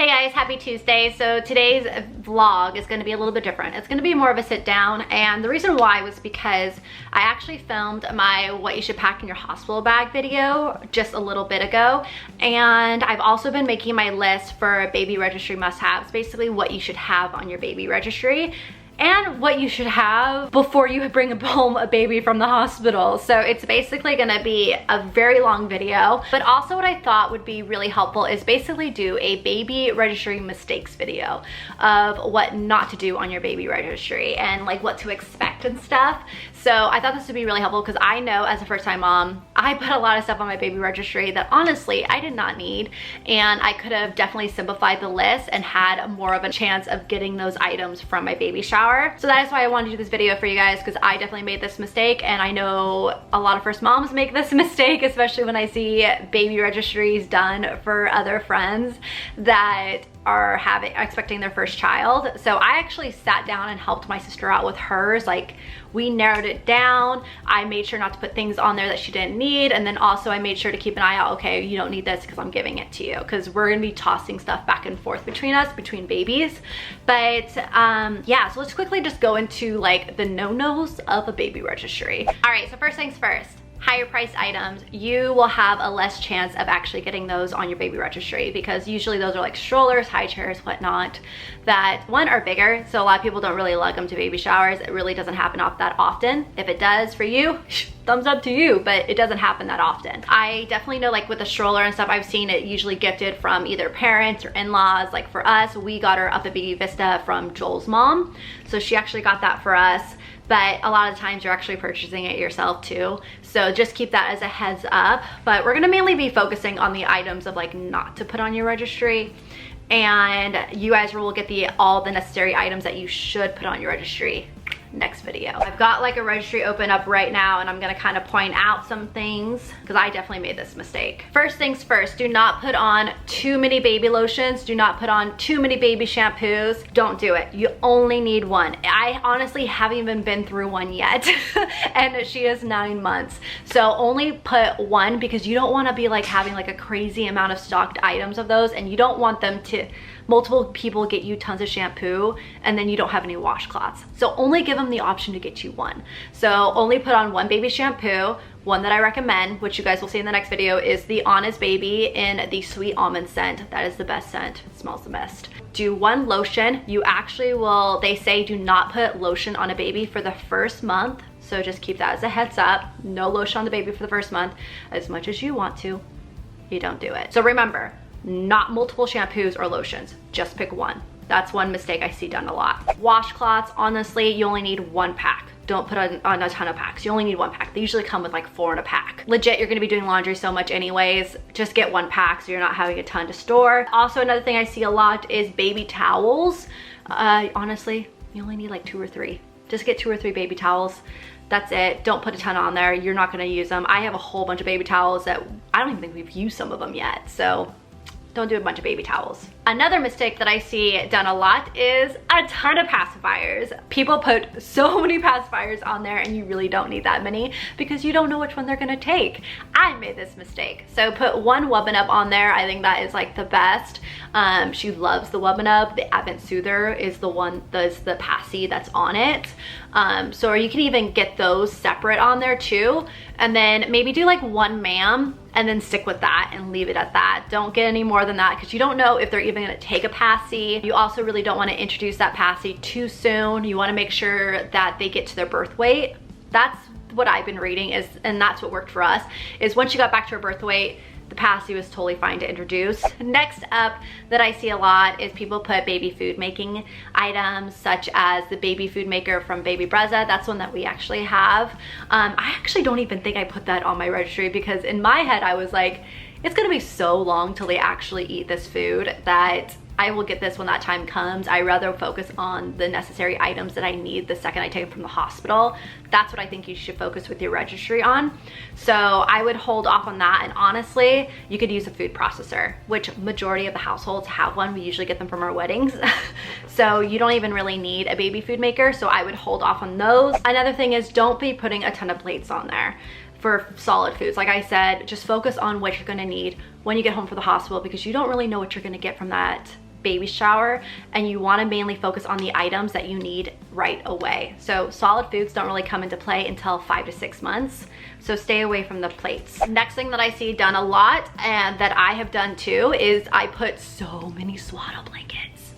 Hey guys, happy Tuesday. So today's vlog is going to be a little bit different. It's going to be more of a sit down, and the reason why was because I actually filmed my what you should pack in your hospital bag video just a little bit ago, and I've also been making my list for baby registry must-haves, basically what you should have on your baby registry and what you should have before you bring home a baby from the hospital. So it's basically gonna be a very long video, but also what I thought would be really helpful is basically do a baby registry mistakes video of what not to do on your baby registry and like what to expect and stuff. So I thought this would be really helpful because I know as a first-time mom, I put a lot of stuff on my baby registry that honestly I did not need, and I could have definitely simplified the list and had more of a chance of getting those items from my baby shower. So that is why I wanted to do this video for you guys, because I definitely made this mistake, and I know a lot of first moms make this mistake, especially when I see baby registries done for other friends that are expecting their first child. So I actually sat down and helped my sister out with hers. Like, we narrowed it down. I made sure not to put things on there that she didn't need, and then also I made sure to keep an eye out, okay, you don't need this because I'm giving it to you, because we're gonna be tossing stuff back and forth between us, between babies. But yeah, so let's quickly just go into like the no-nos of a baby registry. All right, so first things first, higher priced items, you will have a less chance of actually getting those on your baby registry, because usually those are like strollers, high chairs, whatnot, that one are bigger, so a lot of people don't really lug them to baby showers. It really doesn't happen that often. If it does for you, thumbs up to you, but it doesn't happen that often. I definitely know, like with the stroller and stuff, I've seen it usually gifted from either parents or in-laws. Like for us, we got her up at Baby Vista from Joel's mom, so she actually got that for us. But a lot of the times you're actually purchasing it yourself too. So just keep that as a heads up. But we're gonna mainly be focusing on the items of like not to put on your registry. And you guys will get all the necessary items that you should put on your registry next video. I've got like a registry open up right now, and I'm gonna kind of point out some things because I definitely made this mistake. First things first, do not put on too many baby lotions. Do not put on too many baby shampoos. Don't do it. You only need one. I honestly haven't even been through one yet and she is 9 months. So only put one, because you don't want to be like having like a crazy amount of stocked items of those, and you don't want them to multiple people get you tons of shampoo and then you don't have any washcloths. So only give them the option to get you one. So only put on one baby shampoo. One that I recommend, which you guys will see in the next video, is the Honest Baby in the Sweet Almond scent. That is the best scent. It smells the best. Do one lotion. You actually will, they say do not put lotion on a baby for the first month. So just keep that as a heads up. No lotion on the baby for the first month. As much as you want to, you don't do it. So remember, not multiple shampoos or lotions, just pick one. That's one mistake I see done a lot. Washcloths, honestly, you only need one pack. Don't put on a ton of packs. You only need one pack. They usually come with like 4 in a pack. Legit, you're gonna be doing laundry so much anyways. Just get one pack so you're not having a ton to store. Also, another thing I see a lot is baby towels. Honestly, you only need like 2 or 3. Just get 2 or 3 baby towels. That's it. Don't put a ton on there. You're not gonna use them. I have a whole bunch of baby towels that I don't even think we've used some of them yet. So don't do a bunch of baby towels. Another mistake that I see done a lot is a ton of pacifiers. People put so many pacifiers on there, and you really don't need that many because you don't know which one they're gonna take. I made this mistake. So put one Wubbin Up on there. I think that is like the best. She loves the Wubbin Up. The Advent Soother is the one, that's the Paci that's on it. So you can even get those separate on there too. And then maybe do like one ma'am and then stick with that and leave it at that. Don't get any more than that because you don't know if they're even gonna take a Paci. You also really don't wanna introduce that Paci too soon. You wanna make sure that they get to their birth weight. That's what I've been reading is, and that's what worked for us, is once you got back to her birth weight, the Paci was totally fine to introduce. Next up that I see a lot is people put baby food making items such as the baby food maker from Baby Brezza. That's one that we actually have. I actually don't even think I put that on my registry because in my head I was like, it's gonna be so long till they actually eat this food that I will get this when that time comes. I rather focus on the necessary items that I need the second I take them from the hospital. That's what I think you should focus with your registry on. So I would hold off on that, and honestly, you could use a food processor, which majority of the households have one. We usually get them from our weddings. So you don't even really need a baby food maker, so I would hold off on those. Another thing is don't be putting a ton of plates on there for solid foods. Like I said, just focus on what you're gonna need when you get home from the hospital because you don't really know what you're gonna get from that baby shower, and you want to mainly focus on the items that you need right away. So solid foods don't really come into play until 5 to 6 months. So stay away from the plates. Next thing that I see done a lot, and that I have done too, is I put so many swaddle blankets.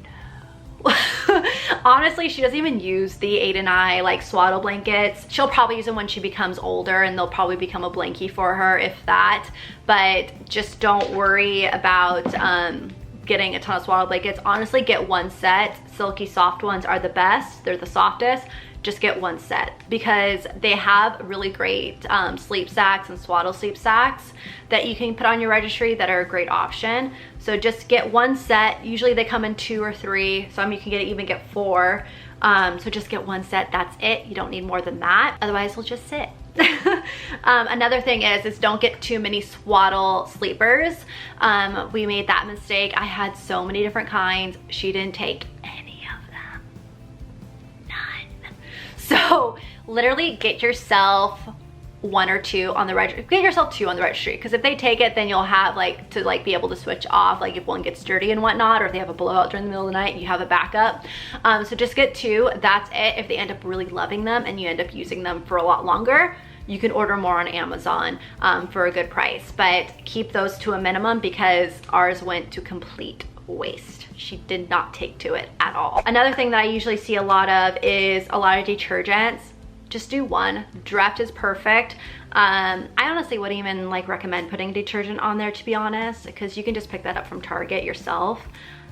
No. Honestly, she doesn't even use the Aiden and I like swaddle blankets. She'll probably use them when she becomes older, and they'll probably become a blankie for her, if that. But just don't worry about getting a ton of swaddle blankets. Honestly, get one set. Silky soft ones are the best. They're the softest. Just get one set, because they have really great sleep sacks and swaddle sleep sacks that you can put on your registry that are a great option. So just get one set. Usually they come in 2 or 3. Some you can even get 4. So just get one set. That's it. You don't need more than that. Otherwise, we'll just sit. Another thing is don't get too many swaddle sleepers. We made that mistake. I had so many different kinds. She didn't take any of them. None. So literally get yourself 1 or 2 on the registry. Get yourself 2 on the registry, because if they take it, then you'll have to be able to switch off, like if one gets dirty and whatnot, or if they have a blowout during the middle of the night, you have a backup. So just get 2. That's it. If they end up really loving them and you end up using them for a lot longer, you can order more on Amazon for a good price, but keep those to a minimum, because ours went to complete waste. She did not take to it at all. Another thing that I usually see a lot of is a lot of detergents. Just do 1. Dreft is perfect. I honestly wouldn't even recommend putting detergent on there, to be honest, because you can just pick that up from Target yourself.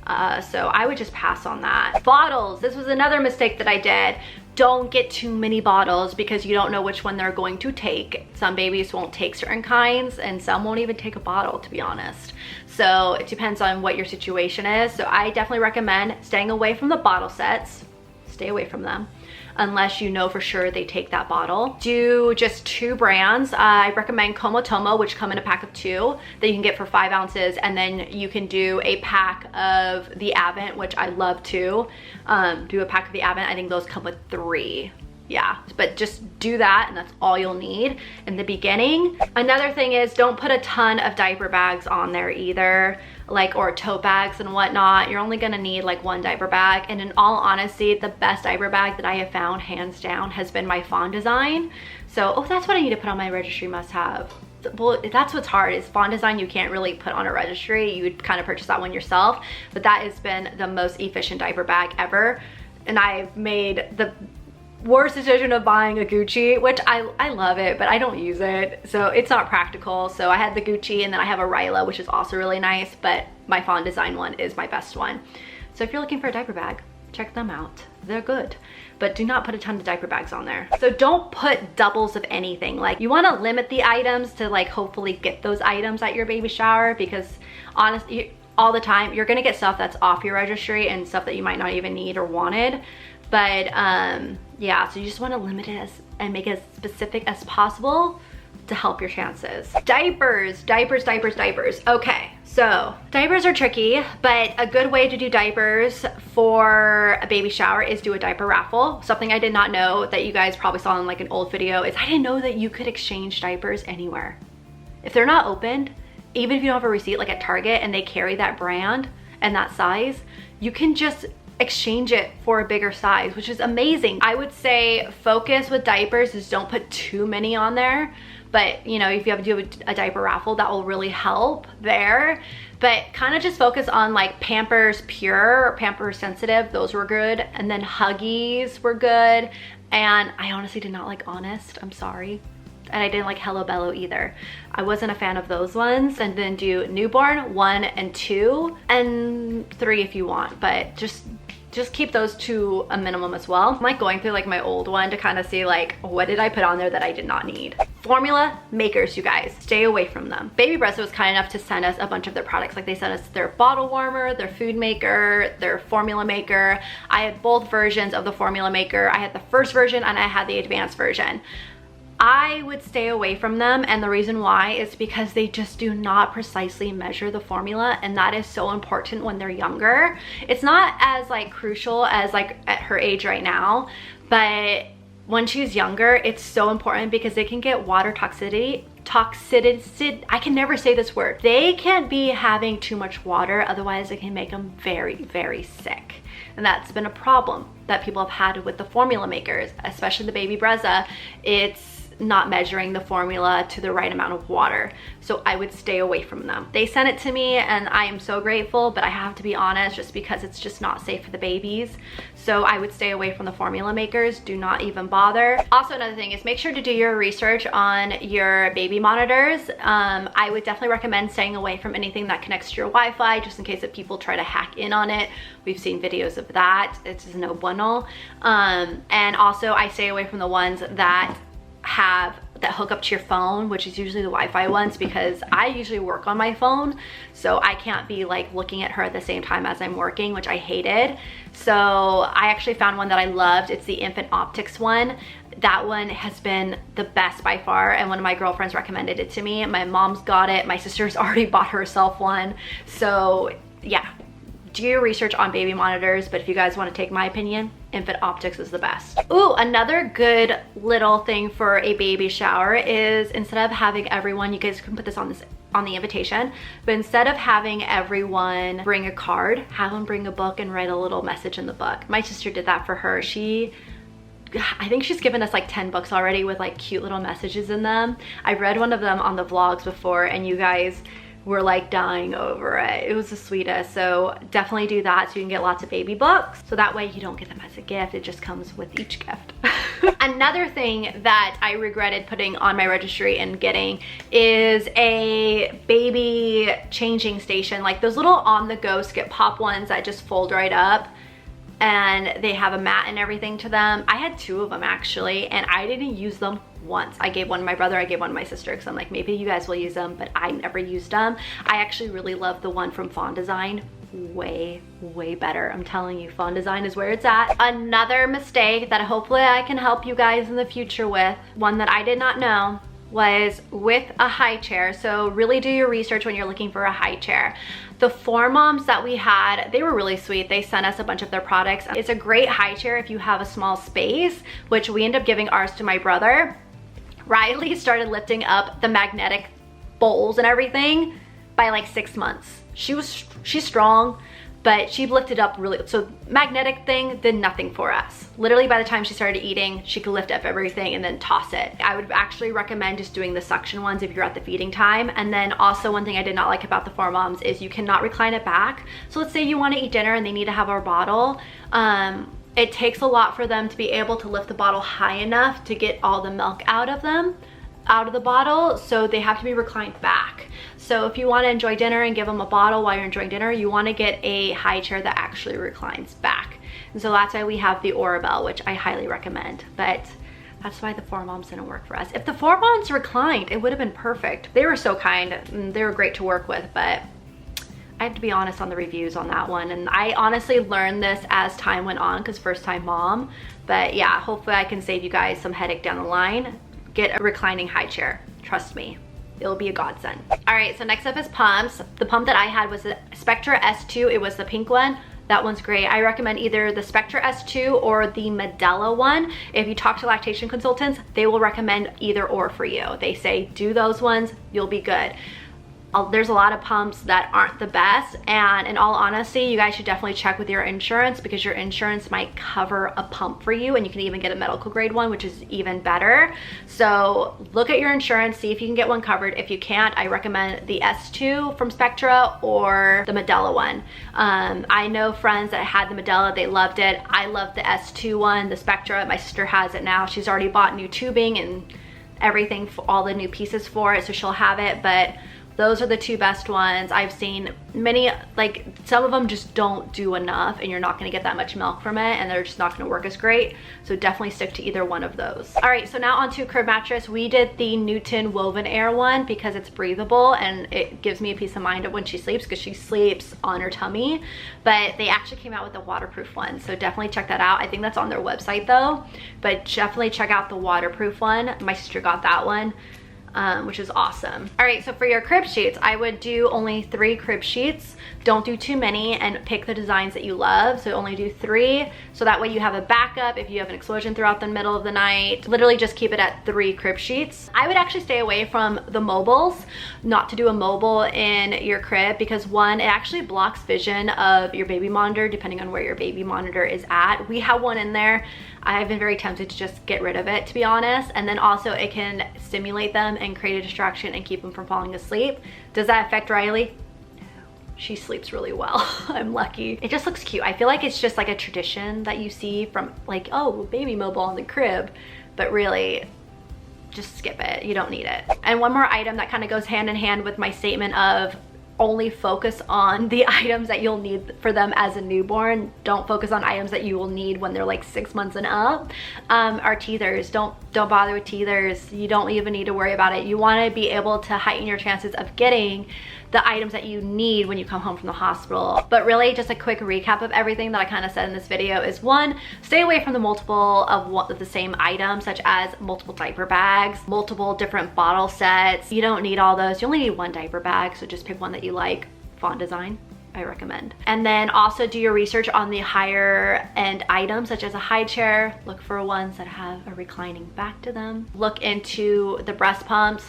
So I would just pass on that. Bottles. This was another mistake that I did. Don't get too many bottles, because you don't know which one they're going to take. Some babies won't take certain kinds, and some won't even take a bottle, to be honest. So it depends on what your situation is. So I definitely recommend staying away from the bottle sets. Stay away from them unless you know for sure they take that bottle. Do just 2 brands. I recommend Komotomo, which come in a pack of 2 that you can get for 5 ounces, and then you can do a pack of the Avent, which I love too. Do a pack of the Avent. I think those come with 3. Yeah, but just do that, and that's all you'll need in the beginning. Another thing is, don't put a ton of diaper bags on there either, or tote bags and whatnot. You're only gonna need 1 diaper bag, and in all honesty, the best diaper bag that I have found, hands down, has been my Fawn Design. So, oh, that's what I need to put on my registry must-have. Well, that's what's hard, is Fawn Design you can't really put on a registry. You would kind of purchase that one yourself, but that has been the most efficient diaper bag ever, and I've made the worst decision of buying a Gucci, which I love it, but I don't use it, so it's not practical. So I had the Gucci, and then I have a Ryla, which is also really nice, but my Fawn Design one is my best one. So if you're looking for a diaper bag, check them out. They're good, but do not put a ton of diaper bags on there. So don't put doubles of anything. You want to limit the items to hopefully get those items at your baby shower, because honestly, all the time you're gonna get stuff that's off your registry and stuff that you might not even need or wanted. But yeah, so you just want to limit it and make it as specific as possible to help your chances. Diapers, diapers, diapers, diapers. Okay, so diapers are tricky, but a good way to do diapers for a baby shower is do a diaper raffle. Something I did not know that you guys probably saw in an old video is I didn't know that you could exchange diapers anywhere. If they're not opened, even if you don't have a receipt at Target and they carry that brand and that size, you can just exchange it for a bigger size, which is amazing. I would say focus with diapers is don't put too many on there, but if you have to do a diaper raffle, that will really help there. But kind of just focus on Pampers Pure or Pampers Sensitive. Those were good, and then Huggies were good, and I honestly did not like Honest. I'm sorry. And I didn't like Hello Bello either. I wasn't a fan of those ones. And then do Newborn 1 and 2 and 3 if you want, but just keep those to a minimum as well. I'm going through my old one to kind of see what did I put on there that I did not need. Formula makers, you guys, stay away from them. Baby Breath was kind enough to send us a bunch of their products. They sent us their bottle warmer, their food maker, their formula maker. I had both versions of the formula maker. I had the first version and I had the advanced version. I would stay away from them, and the reason why is because they just do not precisely measure the formula, and that is so important when they're younger. It's not as crucial as at her age right now, but when she's younger, it's so important because they can get water toxicity. I can never say this word. They can't be having too much water, otherwise it can make them very, very sick. And that's been a problem that people have had with the formula makers, especially the baby Brezza. It's not measuring the formula to the right amount of water. So I would stay away from them. They sent it to me and I am so grateful, but I have to be honest, just because it's just not safe for the babies. So I would stay away from the formula makers. Do not even bother. Also, another thing is make sure to do your research on your baby monitors. I would definitely recommend staying away from anything that connects to your Wi-Fi, just in case if people try to hack in on it. We've seen videos of that. It's just no bueno. And also I stay away from the ones that hook up to your phone, which is usually the Wi-Fi ones, because I usually work on my phone, so I can't be like looking at her at the same time as I'm working, which I hated. So I actually found one that I loved. It's the Infant Optics one. That one has been the best by far, and one of my girlfriends recommended it to me. My mom's got it. My sister's already bought herself one. So yeah, do your research on baby monitors, but if you guys want to take my opinion, Infant Optics is the best. Ooh, another good little thing for a baby shower is, instead of having everyone, you guys can put this on the invitation, but instead of having everyone bring a card, have them bring a book and write a little message in the book. My sister did that for her. I think she's given us like 10 books already with like cute little messages in them. I read one of them on the vlogs before and you guys were like dying over it. It was the sweetest. So definitely do that so you can get lots of baby books. So that way you don't get them as a gift. It just comes with each gift. Another thing that I regretted putting on my registry and getting is a baby changing station. Like those little on-the-go skip pop ones that just fold right up. And they have a mat and everything to them. I had 2 of them actually, and I didn't use them once. I gave one to my brother, I gave one to my sister, because I'm like, maybe you guys will use them, but I never used them. I actually really love the one from Fawn Design. Way better. I'm telling you, Fawn Design is where it's at. Another mistake that hopefully I can help you guys in the future with, one that I did not know, was with a high chair. So really do your research when you're looking for a high chair. The 4 moms that we had, they were really sweet. They sent us a bunch of their products. It's a great high chair if you have a small space, which we ended up giving ours to my brother. Riley started lifting up the magnetic bowls and everything by like 6 months. She's strong, but she lifted up really, so magnetic thing did nothing for us. Literally by the time she started eating, she could lift up everything and then toss it. I would actually recommend just doing the suction ones if you're at the feeding time. And then also one thing I did not like about the 4 moms is you cannot recline it back. So let's say you want to eat dinner and they need to have our bottle. It takes a lot for them to be able to lift the bottle high enough to get all the milk out of the bottle, so they have to be reclined back. So if you want to enjoy dinner and give them a bottle while you're enjoying dinner, you want to get a high chair that actually reclines back. And so that's why we have the Orabelle, which I highly recommend. But that's why the 4 moms didn't work for us. If the 4 moms reclined, it would have been perfect. They were so kind and they were great to work with, but I have to be honest on the reviews on that one. And I honestly learned this as time went on, because first time mom. But yeah, hopefully I can save you guys some headache down the line. Get a reclining high chair. Trust me, it'll be a godsend. All right, so next up is pumps. The pump that I had was the Spectra S2. It was the pink one. That one's great. I recommend either the Spectra S2 or the Medela one. If you talk to lactation consultants, they will recommend either or for you. They say do those ones, you'll be good. There's a lot of pumps that aren't the best, and in all honesty, you guys should definitely check with your insurance, because your insurance might cover a pump for you, and you can even get a medical grade one, which is even better. So look at your insurance, see if you can get one covered. If you can't, I recommend the S2 from Spectra or the Medela one. I know friends that had the Medela, they loved it. I love the S2 one, the Spectra. My sister has it now. She's already bought new tubing and everything, for all the new pieces for it, so she'll have it. But those are the 2 best ones. I've seen many, like some of them just don't do enough and you're not gonna get that much milk from it, and they're just not gonna work as great. So definitely stick to either one of those. All right, so now onto a crib mattress. We did the Newton Woven Air one because it's breathable and it gives me a peace of mind when she sleeps, because she sleeps on her tummy. But they actually came out with a waterproof one, so definitely check that out. I think that's on their website though, but definitely check out the waterproof one. My sister got that one. which is awesome. All right, so for your crib sheets, I would do only 3 crib sheets. Don't do too many, and pick the designs that you love. So only do 3, so that way you have a backup if you have an explosion throughout the middle of the night. Literally just keep it at 3 crib sheets. I would actually stay away from the mobiles, not to do a mobile in your crib, because one, it actually blocks vision of your baby monitor depending on where your baby monitor is at. We have one in there. I've been very tempted to just get rid of it, to be honest. And then also it can stimulate them and create a distraction and keep them from falling asleep. Does that affect Riley? No, she sleeps really well. I'm lucky. It just looks cute. I feel like it's just like a tradition that you see from like, oh, baby mobile in the crib, but really just skip it. You don't need it. And one more item that kind of goes hand in hand with my statement of only focus on the items that you'll need for them as a newborn. Don't focus on items that you will need when they're like 6 months and up. Are teethers. Don't bother with teethers. You don't even need to worry about it. You want to be able to heighten your chances of getting the items that you need when you come home from the hospital. But really, just a quick recap of everything that I kind of said in this video is, 1, stay away from the multiple of the same items, such as multiple diaper bags, multiple different bottle sets. You don't need all those. You only need 1 diaper bag, so just pick one that you like. Font design, I recommend. And then also do your research on the higher end items, such as a high chair. Look for ones that have a reclining back to them. Look into the breast pumps.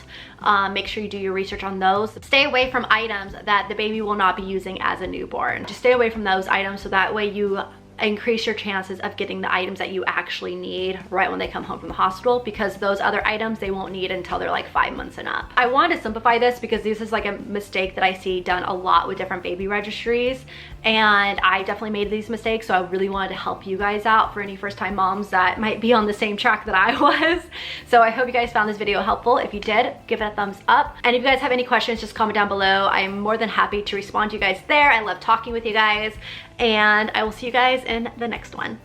Make sure you do your research on those. Stay away from items that the baby will not be using as a newborn. Just stay away from those items, so that way you increase your chances of getting the items that you actually need right when they come home from the hospital, because those other items they won't need until they're like 5 months and up. I wanted to simplify this because this is like a mistake that I see done a lot with different baby registries, and I definitely made these mistakes, so I really wanted to help you guys out for any first-time moms that might be on the same track that I was. So I hope you guys found this video helpful. If you did, give it a thumbs up, and if you guys have any questions, just comment down below. I'm more than happy to respond to you guys there. I love talking with you guys, and I will see you guys in the next one.